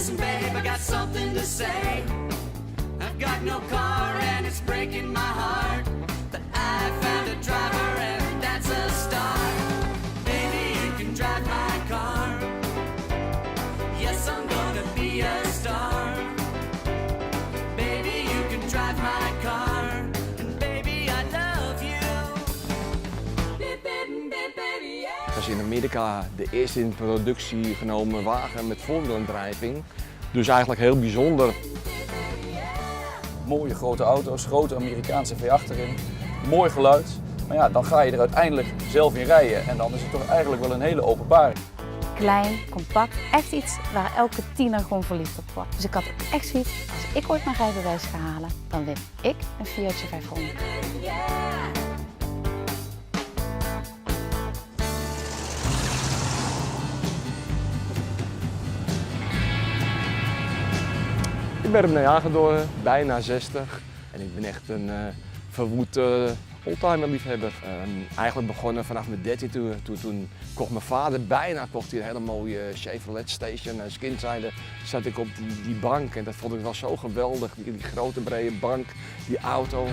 Listen, babe, I got something to say. I've got no car and it's breaking my heart, but I found a driver and that's a start. Baby, you can drive my car. Yes, I'm gonna be a star. Baby, you can drive my car. And baby, I love you. Baby, yeah. Het was in Amerika de eerste in productie genomen wagen met voorwielaandrijving. Dus eigenlijk heel bijzonder. Mooie grote auto's, grote Amerikaanse V8 erin, mooi geluid. Maar ja, dan ga je er uiteindelijk zelf in rijden en dan is het toch eigenlijk wel een hele openbaring. Klein, compact, echt iets waar elke tiener gewoon verliefd op wordt. Dus ik had echt zoiets, als ik ooit mijn rijbewijs ga halen, dan win ik een Fiatje 500. Ik ben René Hagedorn, bijna 60 en ik ben echt een verwoed oldtimer liefhebber. Eigenlijk begonnen vanaf mijn 13 toen kocht mijn vader kocht hij een hele mooie Chevrolet Station. Als kind zat ik op die bank en dat vond ik wel zo geweldig, die grote brede bank, die auto.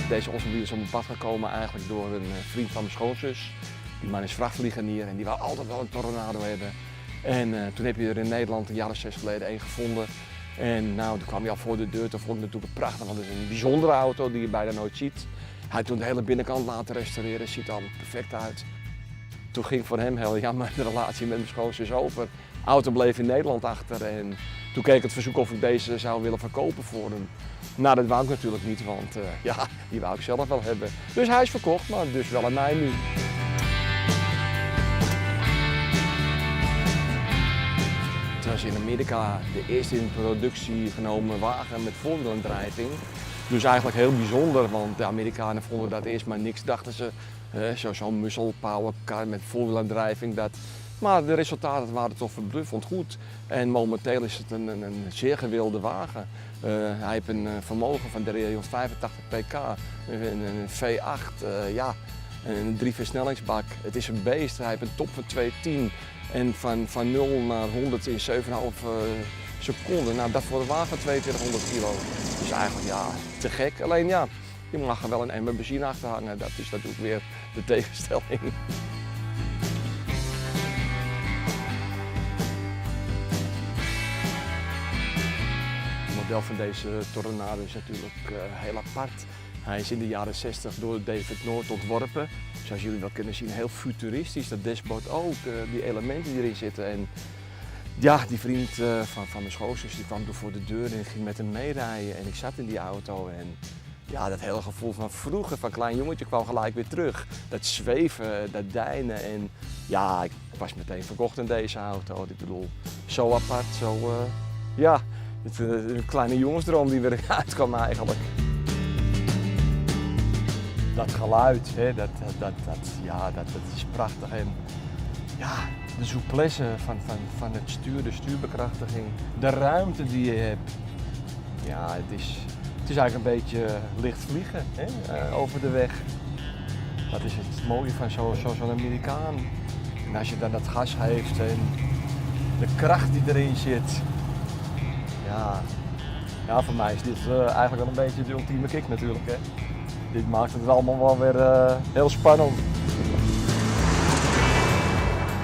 Deze automobiel is op mijn pad gekomen eigenlijk door een vriend van mijn schoonzus. Die man is vrachtvliegenier en die wou altijd wel een Tornado hebben. En toen heb je er in Nederland een jaar of 6 geleden één gevonden. En nou, toen kwam hij al voor de deur, toen vond ik het natuurlijk prachtig, want het is een bijzondere auto die je bijna nooit ziet. Hij had toen de hele binnenkant laten restaureren, ziet er allemaal perfect uit. Toen ging voor hem heel jammer de relatie met mijn schoonzus over. De auto bleef in Nederland achter en toen kreeg ik het verzoek of ik deze zou willen verkopen voor hem. Nou, dat wou ik natuurlijk niet, want ja, die wou ik zelf wel hebben. Dus hij is verkocht, maar dus wel aan mij nu. Het was in Amerika de eerste in productie genomen wagen met voorwielaandrijving. Dus eigenlijk heel bijzonder, want de Amerikanen vonden dat eerst maar niks. Dachten ze, zo'n muscle power car met voorwielaandrijving. Maar de resultaten waren toch verbluffend goed. En momenteel is het een zeer gewilde wagen. Hij heeft een vermogen van 385 pk, een V8, ja, een 3-versnellingsbak. Het is een beest, hij heeft een top van 210 en van 0 naar 100 in 7,5 seconden. Nou, dat voor een wagen van 2200 kilo. Dus eigenlijk ja, te gek. Alleen ja, je mag er wel een emmer benzine achter hangen. Dat is natuurlijk weer de tegenstelling. Het model van deze Tornado is natuurlijk heel apart. Hij is in de jaren 60 door David North ontworpen. Zoals jullie wel kunnen zien, heel futuristisch. Dat dashboard ook, die elementen die erin zitten. En ja, die vriend van mijn schoonzus die kwam door voor de deur en ik ging met hem meerijden. En ik zat in die auto en ja, dat hele gevoel van vroeger, van klein jongetje, kwam gelijk weer terug. Dat zweven, dat deinen en ja, ik was meteen verkocht in deze auto. Ik bedoel, zo apart, zo ja, een kleine jongensdroom die weer uitkwam eigenlijk. Dat geluid, hè, dat is prachtig. En ja, de souplesse van het stuur, de stuurbekrachtiging, de ruimte die je hebt. Ja, het is eigenlijk een beetje licht vliegen, hè, over de weg. Dat is het mooie van zo'n Amerikaan. En als je dan dat gas heeft en de kracht die erin zit. Ja, voor mij is dit eigenlijk wel een beetje de ultieme kick natuurlijk. Hè. Dit maakt het allemaal wel weer heel spannend.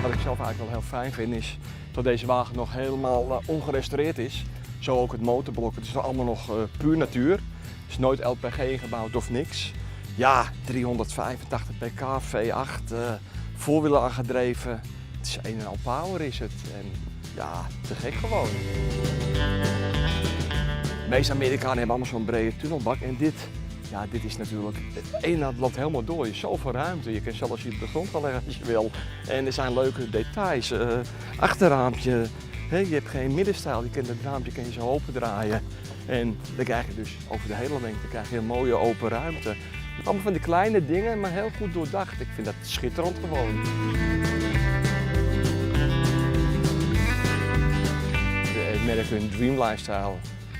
Wat ik zelf eigenlijk wel heel fijn vind is dat deze wagen nog helemaal ongerestaureerd is. Zo ook het motorblok, het is allemaal nog puur natuur. Er is nooit LPG ingebouwd of niks. Ja, 385 pk, V8, voorwielen aangedreven. Het is een en al power is het. En ja, te gek gewoon. De meeste Amerikanen hebben allemaal zo'n brede tunnelbak en dit is natuurlijk, het ene loopt helemaal door, je hebt zoveel ruimte, je kan zelfs hier op de grond gaan leggen als je wil. En er zijn leuke details, achterraampje, je hebt geen middenstijl, je kunt het raampje kan je zo open draaien. En dan krijg je dus over de hele lengte krijg je een mooie open ruimte. Allemaal van die kleine dingen, maar heel goed doordacht. Ik vind dat schitterend gewoon. De American Dream Lifestyle.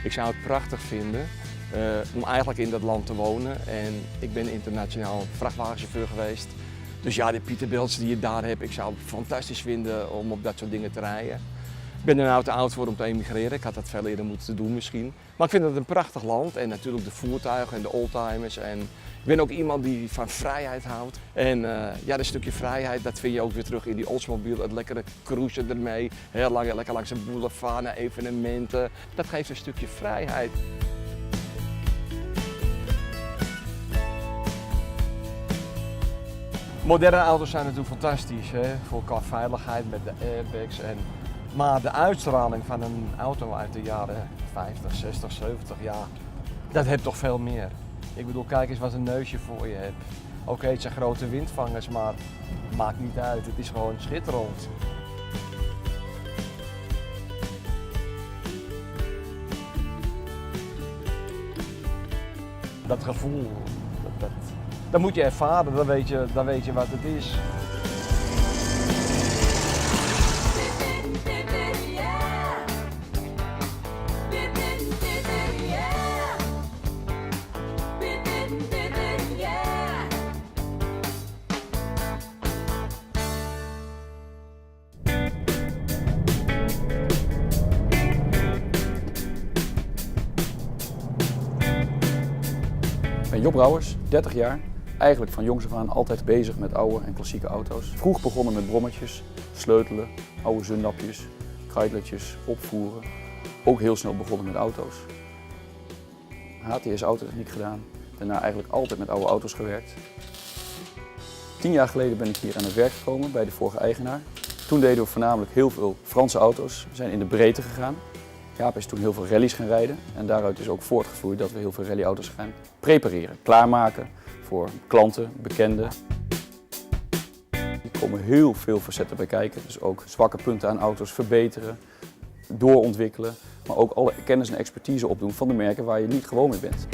Ik zou het prachtig vinden om eigenlijk in dat land te wonen. En ik ben internationaal vrachtwagenchauffeur geweest. Dus ja, de Peterbilts die je daar hebt, ik zou het fantastisch vinden om op dat soort dingen te rijden. Ik ben er nou te oud voor om te emigreren, ik had dat veel eerder moeten doen misschien. Maar ik vind het een prachtig land en natuurlijk de voertuigen en de oldtimers. En ik ben ook iemand die van vrijheid houdt. En ja, dat stukje vrijheid, dat vind je ook weer terug in die Oldsmobile, het lekkere cruisen ermee. Heel lang, lekker langs een boulevard naar evenementen. Dat geeft een stukje vrijheid. Moderne auto's zijn natuurlijk fantastisch, hè? Voor qua veiligheid met de airbags. Maar de uitstraling van een auto uit de jaren 50, 60, 70 jaar, dat heeft toch veel meer. Ik bedoel, kijk eens wat een neusje voor je hebt. Oké, het zijn grote windvangers, maar maakt niet uit. Het is gewoon schitterend. Dat gevoel, dat moet je ervaren, dan weet je wat het is. Ik ben Job Brouwers, 30 jaar. Eigenlijk van jongs af aan altijd bezig met oude en klassieke auto's. Vroeg begonnen met brommetjes, sleutelen, oude zundapjes, kruidletjes, opvoeren. Ook heel snel begonnen met auto's. HTS autotechniek gedaan. Daarna eigenlijk altijd met oude auto's gewerkt. 10 jaar geleden ben ik hier aan het werk gekomen bij de vorige eigenaar. Toen deden we voornamelijk heel veel Franse auto's. We zijn in de breedte gegaan. Jaap is toen heel veel rallies gaan rijden en daaruit is ook voortgevloeid dat we heel veel rallyauto's gaan prepareren, klaarmaken voor klanten, bekenden. Er komen heel veel facetten bij kijken, dus ook zwakke punten aan auto's verbeteren, doorontwikkelen, maar ook alle kennis en expertise opdoen van de merken waar je niet gewoon mee bent.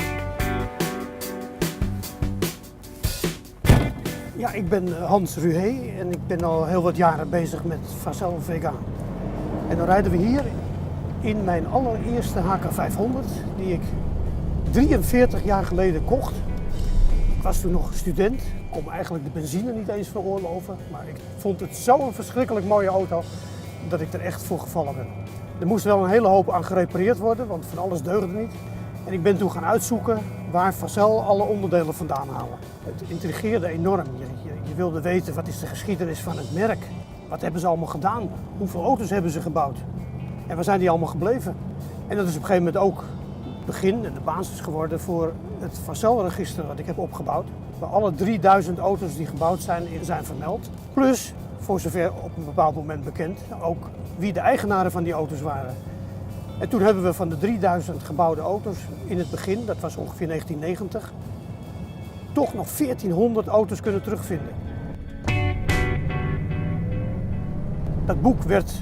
Ja, ik ben Hans Ruhé en ik ben al heel wat jaren bezig met Facel Vega. En dan rijden we hier in mijn allereerste HK500 die ik 43 jaar geleden kocht. Ik was toen nog student, kon eigenlijk de benzine niet eens veroorloven, maar ik vond het zo'n verschrikkelijk mooie auto dat ik er echt voor gevallen ben. Er moest wel een hele hoop aan gerepareerd worden, want van alles deugde niet. En ik ben toen gaan uitzoeken waar Facel alle onderdelen vandaan halen. Het intrigeerde enorm. Je wilde weten wat is de geschiedenis van het merk. Wat hebben ze allemaal gedaan? Hoeveel auto's hebben ze gebouwd? En waar zijn die allemaal gebleven? En dat is op een gegeven moment ook het begin en de basis geworden voor het Facel-register wat ik heb opgebouwd. Waar alle 3000 auto's die gebouwd zijn vermeld. Plus, voor zover op een bepaald moment bekend, ook wie de eigenaren van die auto's waren. En toen hebben we van de 3000 gebouwde auto's in het begin, dat was ongeveer 1990, toch nog 1400 auto's kunnen terugvinden. Dat boek werd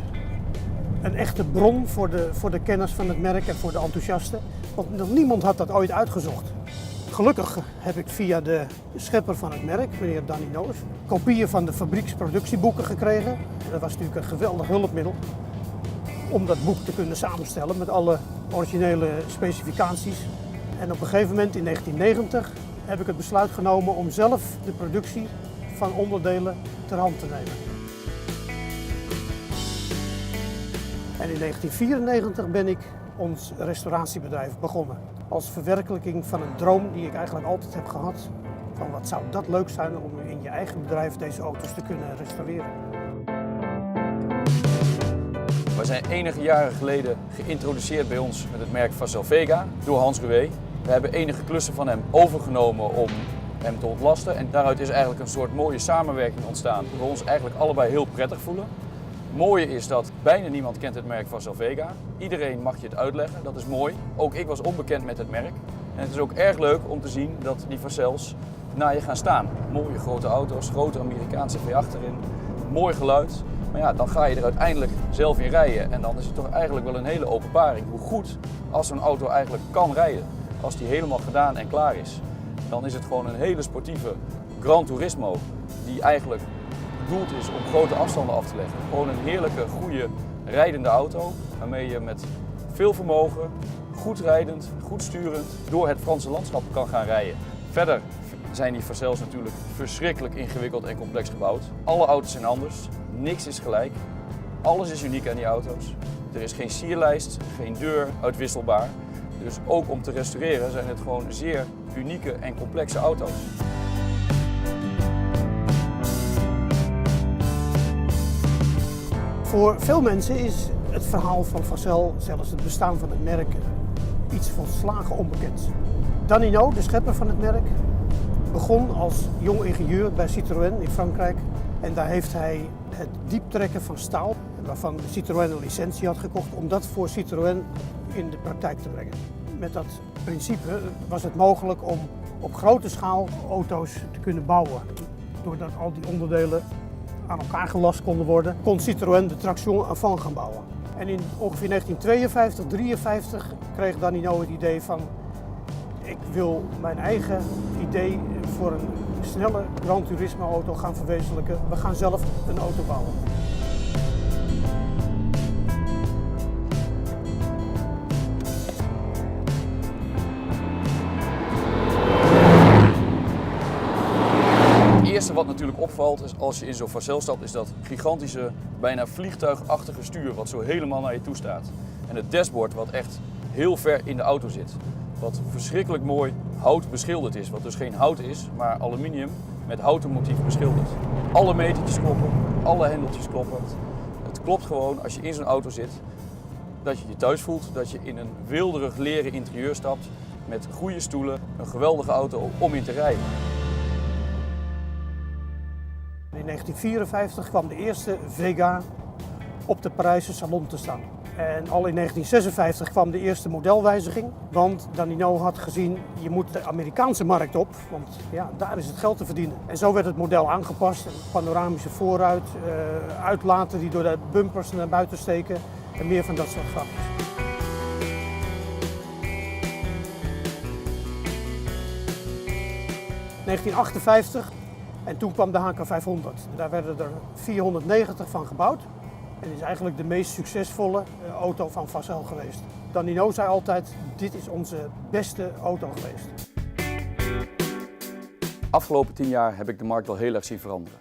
een echte bron voor de kenners van het merk en voor de enthousiasten, want nog niemand had dat ooit uitgezocht. Gelukkig heb ik via de schepper van het merk, meneer Danny Noos, kopieën van de fabrieksproductieboeken gekregen. Dat was natuurlijk een geweldig hulpmiddel om dat boek te kunnen samenstellen met alle originele specificaties. En op een gegeven moment in 1990 heb ik het besluit genomen om zelf de productie van onderdelen ter hand te nemen. En in 1994 ben ik ons restauratiebedrijf begonnen. Als verwerkelijking van een droom die ik eigenlijk altijd heb gehad. Van wat zou dat leuk zijn om in je eigen bedrijf deze auto's te kunnen restaureren. We zijn enige jaren geleden geïntroduceerd bij ons met het merk Facel Vega door Hans Ruhé. We hebben enige klussen van hem overgenomen om hem te ontlasten. En daaruit is eigenlijk een soort mooie samenwerking ontstaan. Die we ons eigenlijk allebei heel prettig voelen. Het mooie is dat bijna niemand kent het merk Facel Vega. Iedereen mag je het uitleggen, dat is mooi. Ook ik was onbekend met het merk. En het is ook erg leuk om te zien dat die Facels naar je gaan staan. Mooie grote auto's, grote Amerikaanse V8 erin, mooi geluid. Maar ja, dan ga je er uiteindelijk zelf in rijden en dan is het toch eigenlijk wel een hele openbaring. Hoe goed als zo'n auto eigenlijk kan rijden, als die helemaal gedaan en klaar is. Dan is het gewoon een hele sportieve Gran Turismo die eigenlijk bedoeld is om grote afstanden af te leggen. Gewoon een heerlijke, goede, rijdende auto waarmee je met veel vermogen, goed rijdend, goed sturend door het Franse landschap kan gaan rijden. Verder zijn die Facels natuurlijk verschrikkelijk ingewikkeld en complex gebouwd. Alle auto's zijn anders, niks is gelijk, alles is uniek aan die auto's. Er is geen sierlijst, geen deur uitwisselbaar. Dus ook om te restaureren zijn het gewoon zeer unieke en complexe auto's. Voor veel mensen is het verhaal van Facel, zelfs het bestaan van het merk, iets volslagen onbekends. Danino, de schepper van het merk, begon als jong ingenieur bij Citroën in Frankrijk. En daar heeft hij het dieptrekken van staal, waarvan Citroën een licentie had gekocht, om dat voor Citroën in de praktijk te brengen. Met dat principe was het mogelijk om op grote schaal auto's te kunnen bouwen. Doordat al die onderdelen aan elkaar gelast konden worden, kon Citroën de traction avant gaan bouwen. En in ongeveer 1952, 1953 kreeg Danino het idee van: ik wil mijn eigen idee voor een snelle Gran Turismo auto gaan verwezenlijken. We gaan zelf een auto bouwen. Het eerste wat natuurlijk opvalt is als je in zo'n Facel stapt, is dat gigantische, bijna vliegtuigachtige stuur wat zo helemaal naar je toe staat. En het dashboard wat echt heel ver in de auto zit. Wat verschrikkelijk mooi hout beschilderd is. Wat dus geen hout is, maar aluminium met houten motief beschilderd. Alle metertjes kloppen, alle hendeltjes kloppen. Het klopt gewoon als je in zo'n auto zit, dat je je thuis voelt. Dat je in een weelderig leren interieur stapt met goede stoelen. Een geweldige auto om in te rijden. In 1954 kwam de eerste Vega op de Parijse salon te staan. En al in 1956 kwam de eerste modelwijziging, want Danino had gezien, je moet de Amerikaanse markt op, want ja, daar is het geld te verdienen. En zo werd het model aangepast, een panoramische voorruit, uitlaten die door de bumpers naar buiten steken en meer van dat soort grapjes. ...1958 en toen kwam de HK500. Daar werden er 490 van gebouwd. En is eigenlijk de meest succesvolle auto van Facel geweest. Danino zei altijd, dit is onze beste auto geweest. Afgelopen 10 jaar heb ik de markt wel heel erg zien veranderen.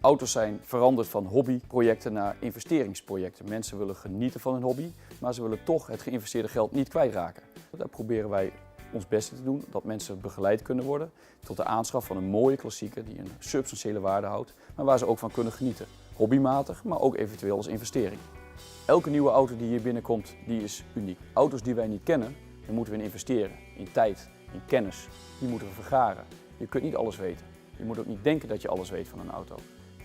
Auto's zijn veranderd van hobbyprojecten naar investeringsprojecten. Mensen willen genieten van hun hobby, maar ze willen toch het geïnvesteerde geld niet kwijtraken. Daar proberen wij ons beste te doen, dat mensen begeleid kunnen worden tot de aanschaf van een mooie klassieker die een substantiële waarde houdt, maar waar ze ook van kunnen genieten. Hobbymatig, maar ook eventueel als investering. Elke nieuwe auto die hier binnenkomt, die is uniek. Auto's die wij niet kennen, daar moeten we in investeren. In tijd, in kennis. Die moeten we vergaren. Je kunt niet alles weten. Je moet ook niet denken dat je alles weet van een auto.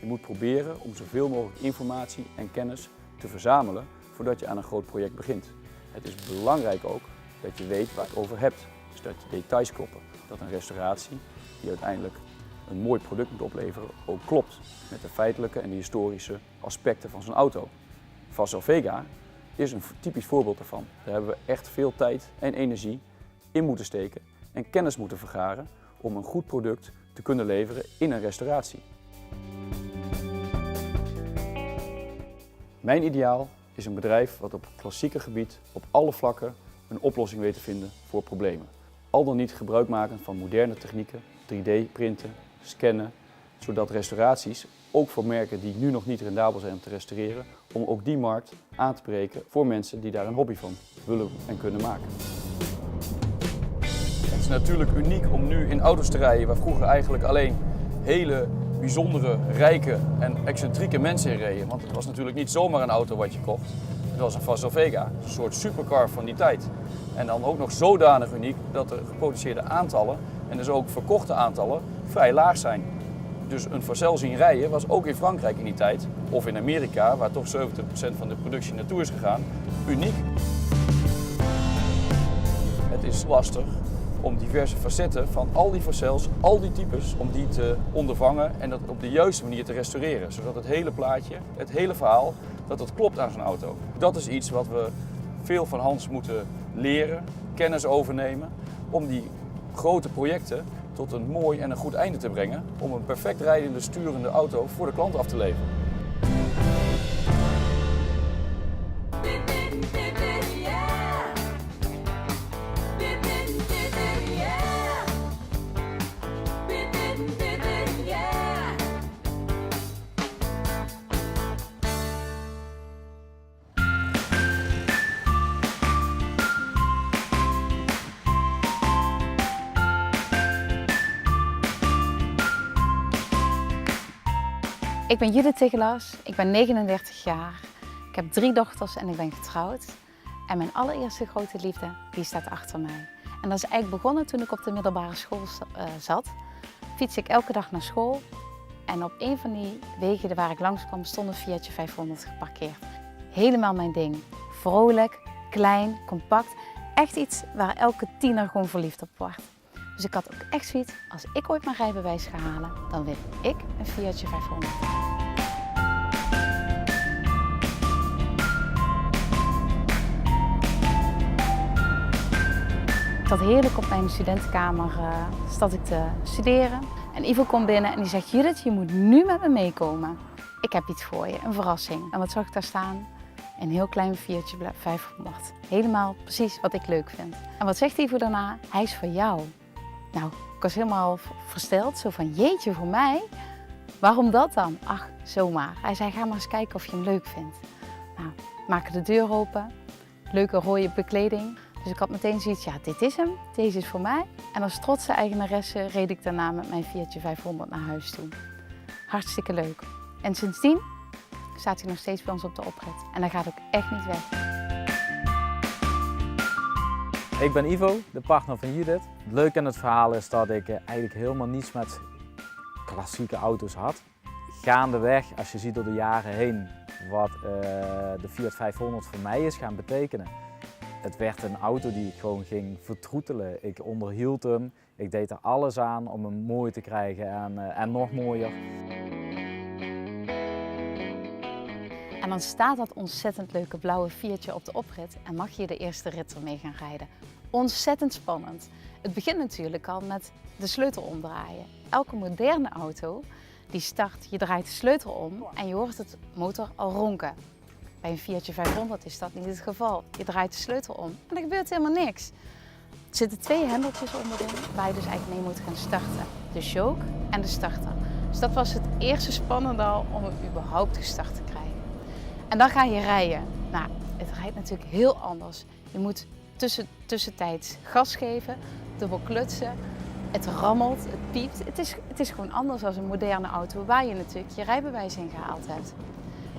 Je moet proberen om zoveel mogelijk informatie en kennis te verzamelen voordat je aan een groot project begint. Het is belangrijk ook dat je weet waar je het over hebt. Dus dat je details kloppen. Dat een restauratie die uiteindelijk een mooi product moet opleveren, ook klopt met de feitelijke en de historische aspecten van zo'n auto. Facel Vega is een typisch voorbeeld daarvan. Daar hebben we echt veel tijd en energie in moeten steken en kennis moeten vergaren om een goed product te kunnen leveren in een restauratie. Mijn ideaal is een bedrijf wat op klassieke gebied op alle vlakken een oplossing weet te vinden voor problemen. Al dan niet gebruik maken van moderne technieken, 3D-printen, scannen, zodat restauraties, ook voor merken die nu nog niet rendabel zijn om te restaureren, om ook die markt aan te breken voor mensen die daar een hobby van willen en kunnen maken. Het is natuurlijk uniek om nu in auto's te rijden waar vroeger eigenlijk alleen hele bijzondere, rijke en excentrieke mensen in reden. Want het was natuurlijk niet zomaar een auto wat je kocht. Het was een Facel Vega, een soort supercar van die tijd. En dan ook nog zodanig uniek dat de geproduceerde aantallen en dus ook verkochte aantallen vrij laag zijn. Dus een Facel zien rijden was ook in Frankrijk in die tijd, of in Amerika, waar toch 70% van de productie naartoe is gegaan, uniek. Het is lastig om diverse facetten van al die Facels, al die types, om die te ondervangen en dat op de juiste manier te restaureren. Zodat het hele plaatje, het hele verhaal, dat het klopt aan zo'n auto. Dat is iets wat we veel van Hans moeten leren, kennis overnemen, om die grote projecten tot een mooi en een goed einde te brengen, om een perfect rijdende, sturende auto voor de klant af te leveren. Yeah. Ik ben Judith Tegelas, ik ben 39 jaar. Ik heb 3 dochters en ik ben getrouwd. En mijn allereerste grote liefde, die staat achter mij. En dat is eigenlijk begonnen toen ik op de middelbare school zat. Fiets ik elke dag naar school. En op een van die wegen waar ik langs kwam, stond een Fiatje 500 geparkeerd. Helemaal mijn ding. Vrolijk, klein, compact. Echt iets waar elke tiener gewoon verliefd op wordt. Dus ik had ook echt zoiets, als ik ooit mijn rijbewijs ga halen, dan wil ik een Fiatje 500. Ik zat heerlijk op mijn studentenkamer zat ik te studeren. En Ivo komt binnen en die zegt, Judith, je moet nu met me meekomen. Ik heb iets voor je, een verrassing. En wat zag ik daar staan? Een heel klein Fiatje 500. Helemaal precies wat ik leuk vind. En wat zegt Ivo daarna? Hij is voor jou. Nou, ik was helemaal versteld. Zo van, jeetje, voor mij? Waarom dat dan? Ach, zomaar. Hij zei, ga maar eens kijken of je hem leuk vindt. Nou, maak de deur open. Leuke rode bekleding. Dus ik had meteen zoiets, ja, dit is hem. Deze is voor mij. En als trotse eigenaresse reed ik daarna met mijn Fiatje 500 naar huis toe. Hartstikke leuk. En sindsdien staat hij nog steeds bij ons op de oprit. En hij gaat ook echt niet weg. Ik ben Ivo, de partner van Judith. Het leuke aan het verhaal is dat ik eigenlijk helemaal niets met klassieke auto's had. Gaandeweg, als je ziet door de jaren heen wat de Fiat 500 voor mij is gaan betekenen. Het werd een auto die ik gewoon ging vertroetelen. Ik onderhield hem, ik deed er alles aan om hem mooi te krijgen en nog mooier. En dan staat dat ontzettend leuke blauwe Fiatje op de oprit en mag je de eerste rit ermee gaan rijden. Ontzettend spannend. Het begint natuurlijk al met de sleutel omdraaien. Elke moderne auto die start, je draait de sleutel om en je hoort het motor al ronken. Bij een Fiatje 500 is dat niet het geval. Je draait de sleutel om en er gebeurt helemaal niks. Er zitten 2 hendeltjes onderin waar je dus eigenlijk mee moet gaan starten. De choke en de starter. Dus dat was het eerste spannende al om hem überhaupt gestart te krijgen. En dan ga je rijden. Nou, het rijdt natuurlijk heel anders. Je moet tussentijds gas geven, dubbel klutsen. Het rammelt, het piept. Het is gewoon anders dan een moderne auto waar je natuurlijk je rijbewijs in gehaald hebt.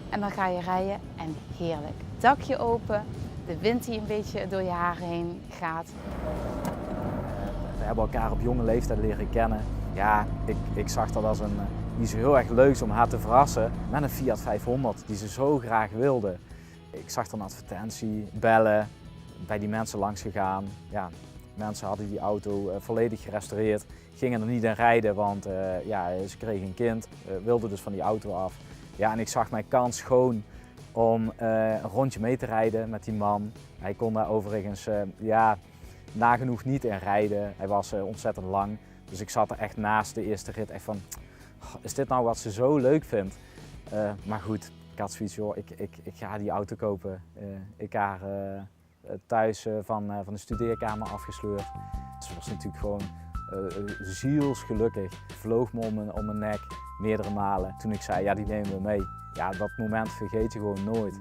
En dan ga je rijden en heerlijk. Dakje open, de wind die een beetje door je haren heen gaat. We hebben elkaar op jonge leeftijd leren kennen. Ja, ik zag dat als iets heel erg leuks om haar te verrassen met een Fiat 500 die ze zo graag wilde. Ik zag dan een advertentie, bellen, bij die mensen langs gegaan. Ja, mensen hadden die auto volledig gerestaureerd, gingen er niet in rijden, want ze kregen een kind, wilden dus van die auto af. Ja, en ik zag mijn kans gewoon om een rondje mee te rijden met die man. Hij kon daar overigens nagenoeg niet in rijden. Hij was ontzettend lang. Dus ik zat er echt naast de eerste rit echt van, is dit nou wat ze zo leuk vindt? Maar goed, ik had zoiets, joh, ik ga die auto kopen. Ik haar thuis van de studeerkamer afgesleurd. Ze was natuurlijk gewoon zielsgelukkig. Vloog me om mijn nek meerdere malen. Toen ik zei, ja, die nemen we mee. Ja, dat moment vergeet je gewoon nooit.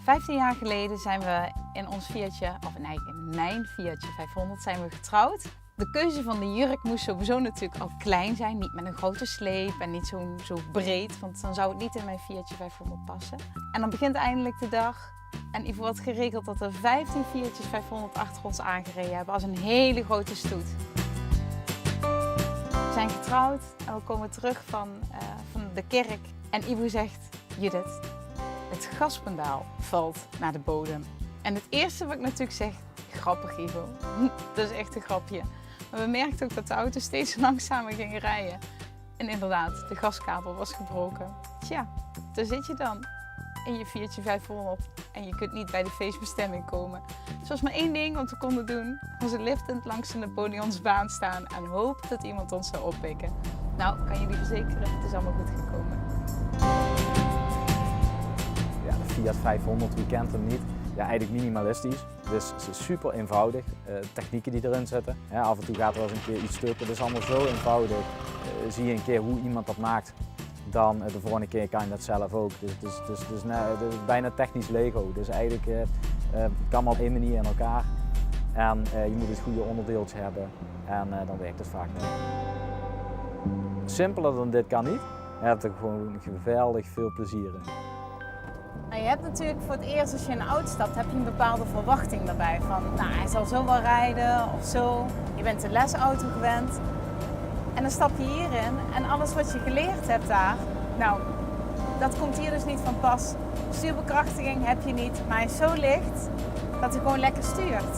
15 jaar geleden zijn we in ons Fiatje, of nee, in mijn Fiatje 500 zijn we getrouwd. De keuze van de jurk moest sowieso natuurlijk al klein zijn, niet met een grote sleep en niet zo breed, want dan zou het niet in mijn Fiatje 500 passen. En dan begint eindelijk de dag en Ivo had geregeld dat er 15 Fiatjes 500 achter ons aangereden hebben als een hele grote stoet. We zijn getrouwd en we komen terug van de kerk en Ivo zegt, Judith, het gaspedaal valt naar de bodem. En het eerste wat ik natuurlijk zeg, grappig Ivo, dat is echt een grapje. Maar we merkten ook dat de auto steeds langzamer ging rijden. En inderdaad, de gaskabel was gebroken. Tja, daar zit je dan in je Fiatje 500 en je kunt niet bij de feestbestemming komen. Dus er was maar één ding wat we konden doen. Onze liftend langs de Napoleonsbaan staan en hopen dat iemand ons zou oppikken. Nou, kan jullie verzekeren, het is allemaal goed gekomen. Ja, de Fiat 500, wie kent hem niet? Ja, eigenlijk minimalistisch. Dus het is super eenvoudig. Technieken die erin zitten. Ja, af en toe gaat er wel eens een keer iets stuk. Het is allemaal zo eenvoudig. Zie je een keer hoe iemand dat maakt, dan de volgende keer kan je dat zelf ook. Dus het is bijna technisch Lego. Dus eigenlijk het kan maar op één manier in elkaar. En je moet het goede onderdeeltje hebben. En dan werkt het vaak mee. Simpeler dan dit kan niet. Ja, toch gewoon geweldig veel plezier in. Nou, je hebt natuurlijk voor het eerst als je in een auto stapt, heb je een bepaalde verwachting daarbij. Van, nou, hij zal zo wel rijden of zo. Je bent de lesauto gewend. En dan stap je hierin en alles wat je geleerd hebt daar, nou, dat komt hier dus niet van pas. Stuurbekrachtiging heb je niet, maar hij is zo licht dat hij gewoon lekker stuurt.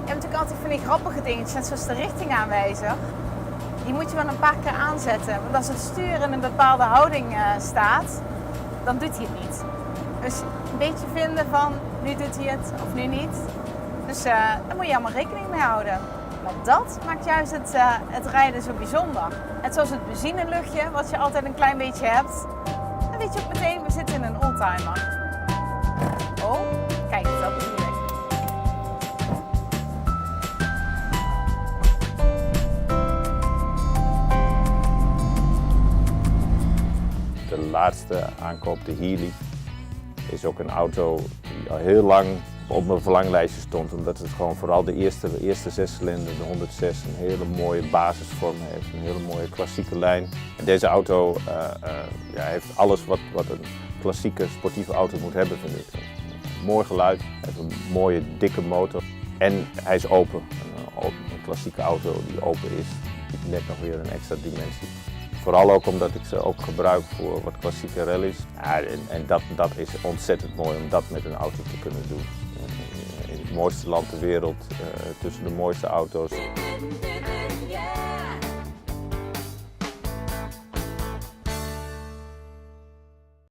Je hebt natuurlijk altijd van die grappige dingetjes, net zoals de richtingaanwijzer. Die moet je wel een paar keer aanzetten. Want als het stuur in een bepaalde houding staat, dan doet hij het niet. Dus een beetje vinden van, nu doet hij het of nu niet. Dus daar moet je allemaal rekening mee houden. Maar dat maakt juist het rijden zo bijzonder. Net zoals het benzineluchtje, wat je altijd een klein beetje hebt. Dan weet je ook meteen, we zitten in een oldtimer. Oh, kijk, dat bedoel ik. De laatste aankoop, de Healy, is ook een auto die al heel lang op mijn verlanglijstje stond. Omdat het gewoon vooral de eerste 6-cilinder, de 106, een hele mooie basisvorm heeft. Een hele mooie klassieke lijn. En deze auto heeft alles wat een klassieke sportieve auto moet hebben, vind ik. Een mooi geluid, hij heeft een mooie dikke motor en hij is open. Een klassieke auto die open is, biedt net nog weer een extra dimensie. Vooral ook omdat ik ze ook gebruik voor wat klassieke rallies. Ja, en dat is ontzettend mooi om dat met een auto te kunnen doen. In het mooiste land ter wereld, tussen de mooiste auto's.